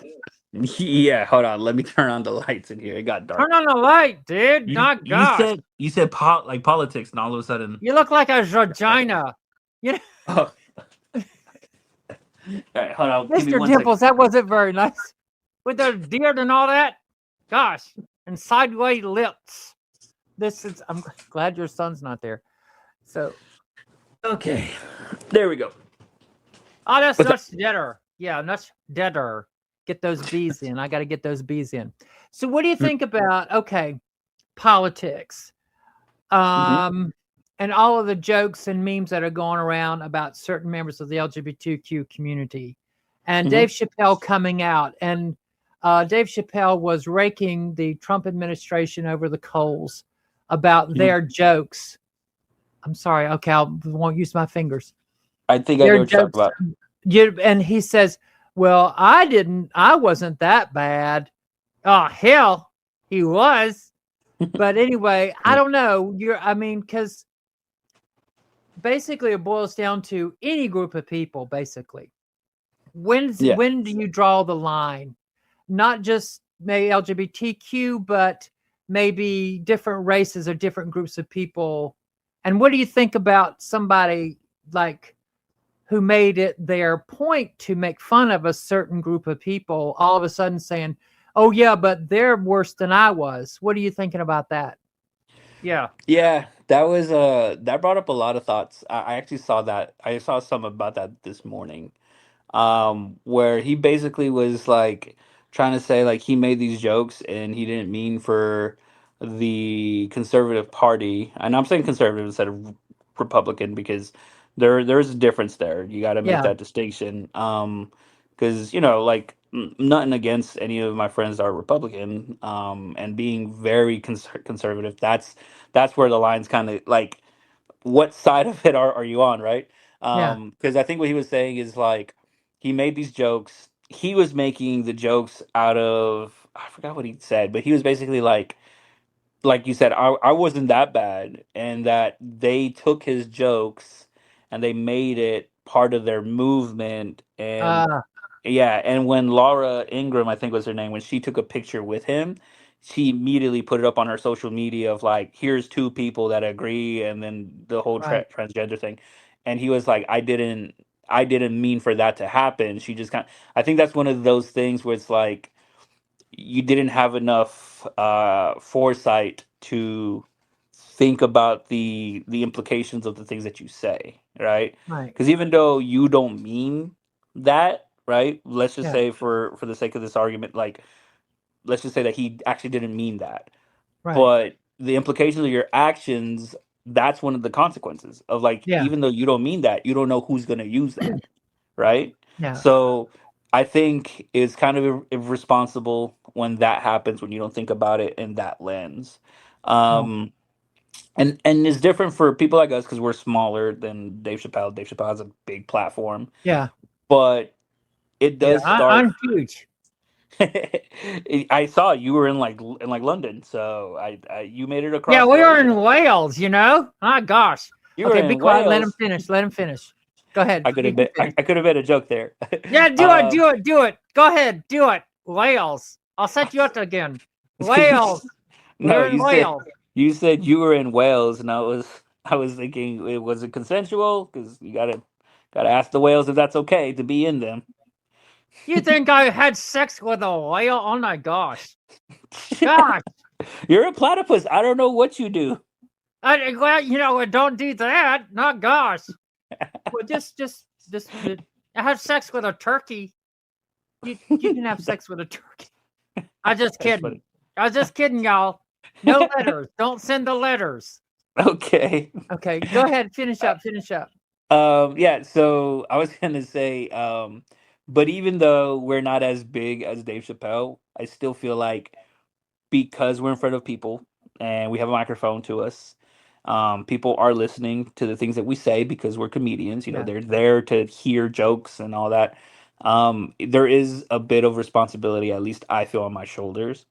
yeah. Hold on. Let me turn on the lights in here. It got dark. Turn on the light, dude. You Not you gosh. said like politics, and all of a sudden, You look like a vagina. You know, oh. All right, hold on. Give me Mr. 1 second. Dimples, that wasn't very nice. With the beard and all that. Gosh, and sideways lips. I'm glad your son's not there. So, Okay, there we go. oh, that's What's much deader. Yeah, much deader. Get those bees in. I got to get those bees in. So, what do you think about politics? And all of the jokes and memes that are going around about certain members of the LGBTQ community, and Dave Chappelle coming out, and Dave Chappelle was raking the Trump administration over the coals about their jokes. I'm sorry. Okay, I won't use my fingers. I think I know what you're talking about. And he says, "Well, I wasn't that bad." Oh hell, he was. But anyway, I don't know. Because basically it boils down to any group of people. Basically, when do you draw the line? Not just maybe LGBTQ, but maybe different races or different groups of people. And what do you think about somebody like who made it their point to make fun of a certain group of people, all of a sudden saying, "Oh yeah, but they're worse than I was"? What are you thinking about that? Yeah. Yeah, that brought up a lot of thoughts. I actually saw that. I saw some about that this morning. Where he basically was like trying to say like he made these jokes and he didn't mean for the conservative party, and I'm saying conservative instead of Republican because there's a difference there. You got to make Yeah. that distinction. Because like nothing against any of my friends that are Republican, and being very conservative. That's where the lines kind of like what side of it are you on, right? Yeah. Because I think what he was saying is like he made these jokes. He was making the jokes out of I forgot what he said, but he was basically like you said, I wasn't that bad, and that they took his jokes and they made it part of their movement. And yeah, and when Laura Ingraham, I think was her name, when she took a picture with him, she immediately put it up on her social media of like, here's two people that agree, and then the whole Right. transgender thing. And he was like, I didn't mean for that to happen. She just I think that's one of those things where it's like you didn't have enough foresight to think about the implications of the things that you say, right? Right. Because even though you don't mean that, right? Let's just Yeah. say for the sake of this argument, like let's just say that he actually didn't mean that, Right. but the implications of your actions, that's one of the consequences of like Yeah. even though you don't mean that, you don't know who's going to use that, right? Yeah. So I think it's kind of irresponsible when that happens, when you don't think about it in that lens. um and it's different for people like us because we're smaller than Dave Chappelle. Dave Chappelle has a big platform, Yeah. but it Yeah. does start. I'm huge. I saw you were in like London, so I you made it across. Yeah, we the are ocean. in Wales, My gosh. You were Okay, be in quiet. Let him Wales. finish. Let him finish. Go ahead. I could have You been. can finish. I could have made a joke there. Yeah, do it. Go ahead. Do it. Wales. I'll set you up again. Wales. No, We're in Wales. you said you were in Wales, and I was thinking, was it consensual? Because you gotta ask the whales if that's okay to be in them. You think I had sex with a whale? Oh my gosh. Gosh. You're a platypus. I don't know what you do. Well, don't do that. Not gosh. Well, just I have sex with a turkey. You can have sex with a turkey. I'm just That's kidding. funny. I was just kidding, y'all. No letters. Don't send the letters. Okay. Okay, go ahead. Finish up. Yeah. So I was gonna say, but even though we're not as big as Dave Chappelle, I still feel like because we're in front of people and we have a microphone to us, People are listening to the things that we say because we're comedians. Yeah. They're there to hear jokes and all that. There is a bit of responsibility, at least I feel, on my shoulders,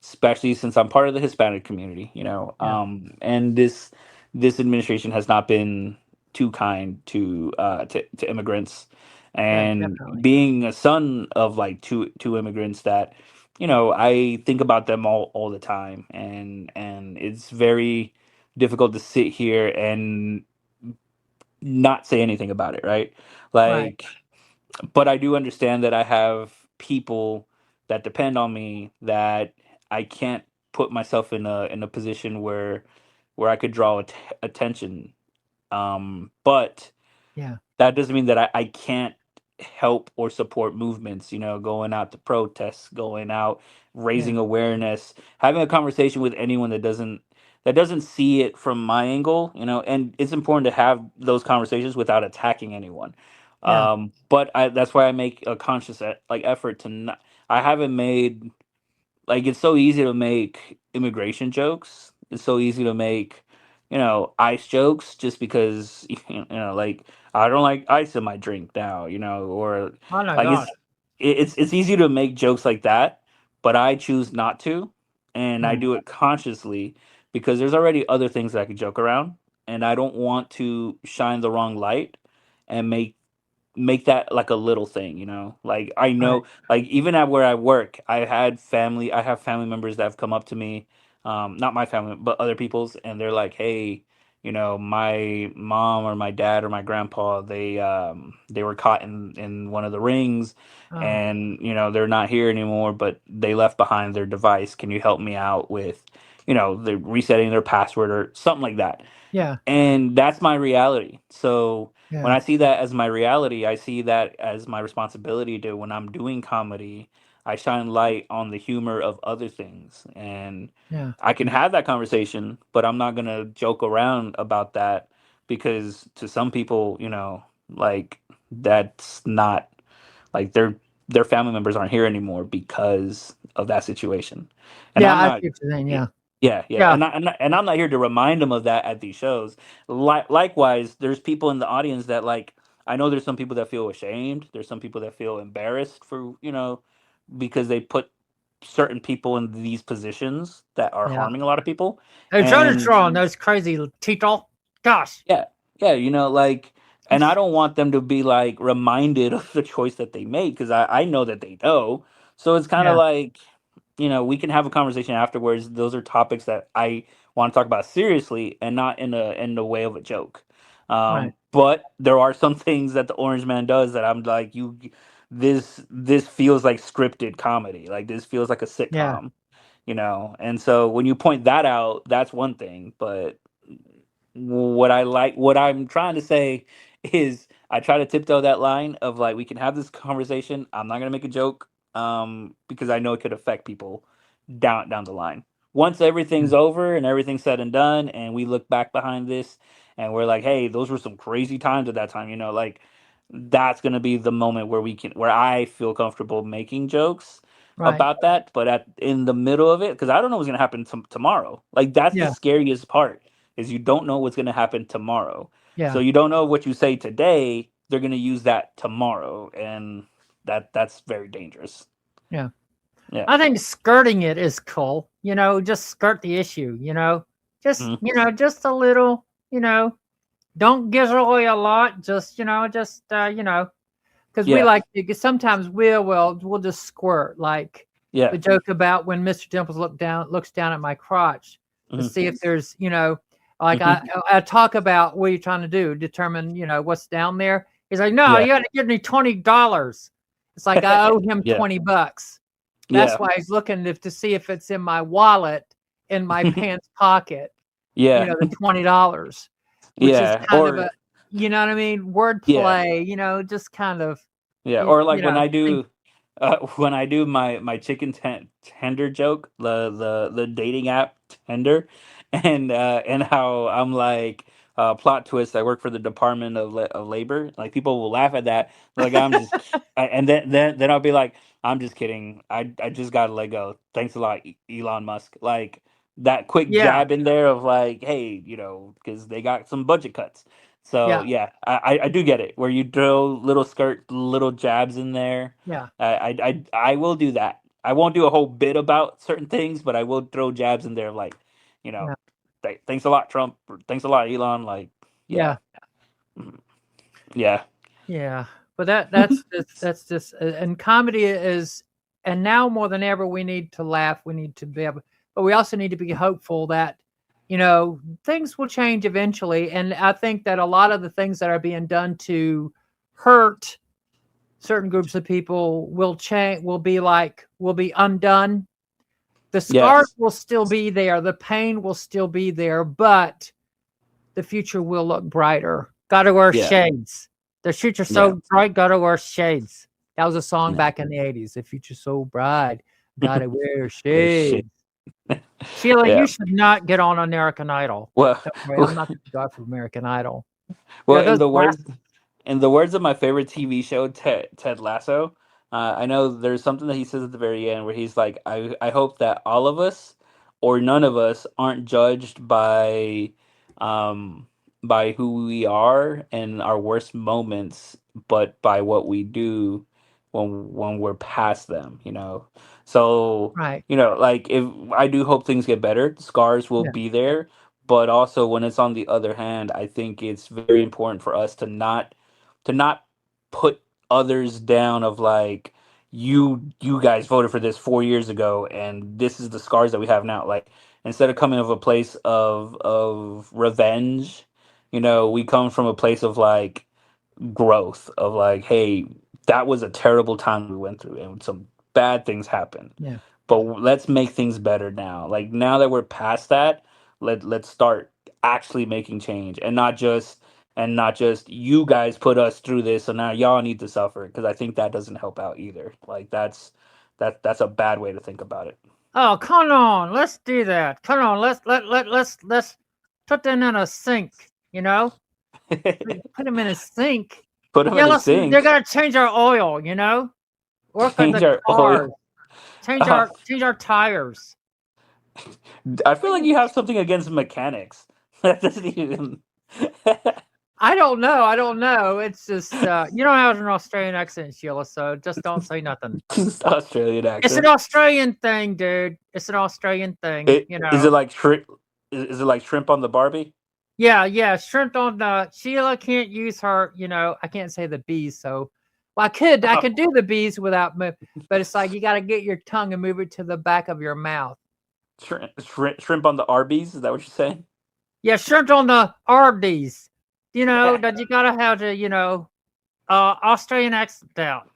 especially since I'm part of the Hispanic community. Yeah. And this administration has not been too kind to immigrants, Yeah, and definitely. being a son of like two immigrants, that I think about them all the time, and it's very difficult to sit here and not say anything about it, right? Right. Like, but I do understand that I have people that depend on me, that I can't put myself in a position where I could draw attention. But Yeah. that doesn't mean that I can't help or support movements, going out to protests, going out, Yeah. raising awareness, having a conversation with anyone that doesn't see it from my angle, and it's important to have those conversations without attacking anyone. Yeah. But that's why I make a conscious effort to not. I haven't made, like, it's so easy to make immigration jokes. It's so easy to make, ice jokes, just because like, I don't like ice in my drink now, or Oh my like, God. it's easy to make jokes like that, but I choose not to, and I Mm. do it consciously because there's already other things that I could joke around, and I don't want to shine the wrong light and make that like a little thing, like, I Right. know, like, even at where I work, I have family members that have come up to me, not my family but other people's, and they're like, hey, my mom or my dad or my grandpa, they were caught in one of the rings, Oh. and they're not here anymore, but they left behind their device. Can you help me out with the resetting their password or something like that? Yeah. And that's my reality. So when Yeah. I see that as my reality, I see that as my responsibility to, when I'm doing comedy, I shine light on the humor of other things. And Yeah. I can have that conversation, but I'm not going to joke around about that, because to some people, like, that's not, like, their family members aren't here anymore because of that situation. And Yeah. I'm I not. see what you're saying. Yeah. Yeah, yeah, Yeah. and I'm not here to remind them of that at these shows. Likewise, there's people in the audience that, like, I know there's some people that feel ashamed. There's some people that feel embarrassed for, because they put certain people in these positions that are Yeah. harming a lot of people. Hey, Johnny And Strong, those crazy Tito. Gosh. yeah, yeah, like, and I don't want them to be like reminded of the choice that they made, because I know that they know. So it's kind of Yeah. like, we can have a conversation afterwards. Those are topics that I want to talk about seriously, and not in the way of a joke. Right. But there are some things that the Orange Man does that I'm like, this feels like scripted comedy. Like, this feels like a Yeah. sitcom. And so when you point that out, that's one thing. But what I'm trying to say is, I try to tiptoe that line of, like, we can have this conversation. I'm not gonna make a joke, because I know it could affect people down the line. Once Yeah. everything's over and everything's said and done, and we look back behind this, and we're like, hey, those were some crazy times at that time, like, that's gonna be the moment where I feel comfortable making jokes Right. about that. But in the middle of it, because I don't know what's gonna happen tomorrow. Like, that's the Yeah. scariest part, is you don't know what's gonna happen tomorrow. So Yeah. you don't know what you say today, they're gonna use that tomorrow, and that's very dangerous. Yeah. Yeah. I think skirting it is cool. Just skirt the issue. Just Mhm. just a little. Don't gizzle a lot. Just because we Yeah. like to. Sometimes we'll just squirt, like Yeah. the joke about when Mr. Dimples looks down at my crotch to Mhm. see if there's like I talk about what you're trying to do, determine what's down there. He's like, no, Yeah. you got to give me $20. It's like I owe him Yeah. $20. Yeah. That's why he's looking to see if it's in my wallet, in my pants pocket. Yeah. The $20, which is Yeah. kind of Or a, you know what I mean, yeah. wordplay. Just kind of, Yeah. Or like, you know, when I do my chicken tender joke, the dating app Tender, and how I'm like, plot twist, I work for the Department of Labor. Like, people will laugh at that. Like, I'm just, and then I'll be like, I'm just kidding. I just got a Lego. Thanks a lot, Elon Musk. Like, that quick Yeah. jab in there of like, hey, because they got some budget cuts. So Yeah. I do get it where you throw little jabs in there. Yeah. I will do that. I won't do a whole bit about certain things, but I will throw jabs in there, like, Yeah. thanks a lot, Trump. Or, thanks a lot, Elon. Like, Yeah. yeah. Yeah. But that's just and comedy is, and now more than ever we need to laugh, we need to be able, but we also need to be hopeful that things will change eventually. And I think that a lot of the things that are being done to hurt certain groups of people will change, will be undone. The scars Yes. will still be there, the pain will still be there, but the future will look brighter. Gotta wear Yeah. shades. The future's Yeah. so bright, gotta wear shades. That was a song Yeah. back in the 80s. The future's so bright, gotta wear Shit. shades. Sheila, Yeah. you should not get on American Idol. Well, Don't worry, I'm not the guy for American Idol. well, those in the words of my favorite TV show, Ted Lasso, I know there's something that he says at the very end where he's like, I hope that all of us or none of us aren't judged um, by who we are and our worst moments, but by what we do when we're past them, So, right. like, if I do hope things get better, scars will Yeah. be there, but also when it's on the other hand, I think it's very important for us to not put others down of like, you guys voted for this 4 years ago and this is the scars that we have now. Like, instead of coming of a place of revenge, we come from a place of like growth of like, hey, that was a terrible time we went through and some bad things happened, Yeah. but let's make things better now. Like, now that we're past that, let's start actually making change, and not just you guys put us through this, so now y'all need to suffer, because I think that doesn't help out either. Like, that's a bad way to think about it. Oh, come on, let's do that. Come on, let's put them in a sink, Put them in a sink. Put them Yeah, in a listen, sink. they're gonna change our oil, Work on Change the our cars. oil. Change our tires. I feel like you have something against mechanics. That doesn't even. I don't know. It's just you don't have an Australian accent, Sheila, so just don't say nothing. Australian It's an accent. Australian thing, dude. It's an Australian thing, Is it like shrimp? Is it like shrimp on the Barbie? Yeah, shrimp on the Sheila can't use her, I can't say the B's, so well, I could do the B's without but it's like you gotta get your tongue and move it to the back of your mouth. Shrimp on the Arby's? Is that what you're saying? Yeah, shrimp on the Arby's. That you gotta have the, Australian accent down.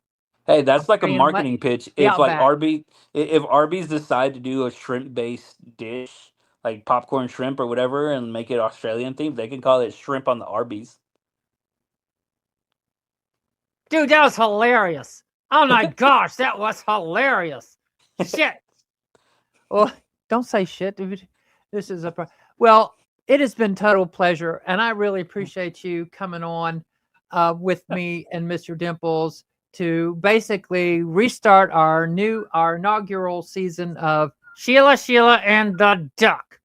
Hey, that's like a Australian marketing pitch. the If like Outback. if Arby's decide to do a shrimp-based dish, like popcorn shrimp or whatever, and make it Australian themed, they can call it shrimp on the Arby's. Dude, that was hilarious. Oh my gosh, that was hilarious. Shit. Well, don't say shit, dude. This is well, it has been total pleasure, and I really appreciate you coming on with me and Mr. Dimples to basically restart our inaugural season of Sheila and the Duck.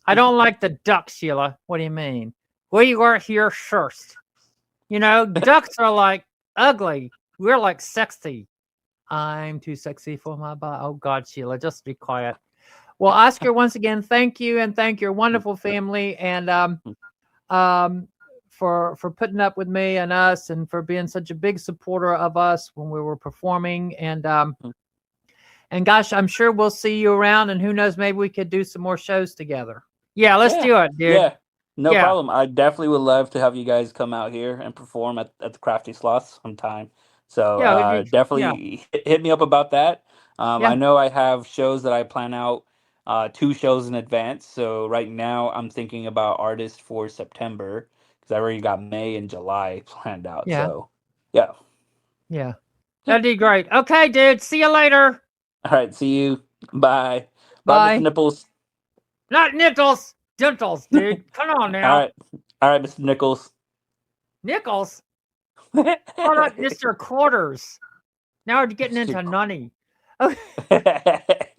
I don't like the duck, Sheila. What do you mean? We were here first. Ducks are like ugly. We're like sexy. I'm too sexy for my body. Oh God, Sheila, just be quiet. Well, Oscar, once again, thank you, and thank your wonderful family, and for putting up with me and us, and for being such a big supporter of us when we were performing, and gosh, I'm sure we'll see you around, and who knows, maybe we could do some more shows together. Yeah, let's do it, dude. Yeah, no Yeah. problem. I definitely would love to have you guys come out here and perform at the Crafty Sloths sometime. So Yeah, definitely hit me up about that. Yeah. I know I have shows that I plan out 2 shows in advance. So right now I'm thinking about artists for September because I already got May and July planned out. Yeah. So yeah. Yeah. That'd be great. Okay, dude. See you later. All right. See you. Bye. Bye. Mr. Nipples. Not Nichols. Dentals, dude. Come on now. All right, Mr. Nichols. Nichols? What about Mr. Quarters? Now we're getting into Nunny. All right,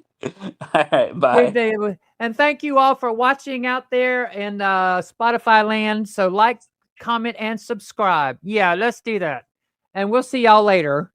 bye. Dude, And thank you all for watching out there in Spotify land. So like, comment, and subscribe. Yeah, let's do that. And we'll see y'all later.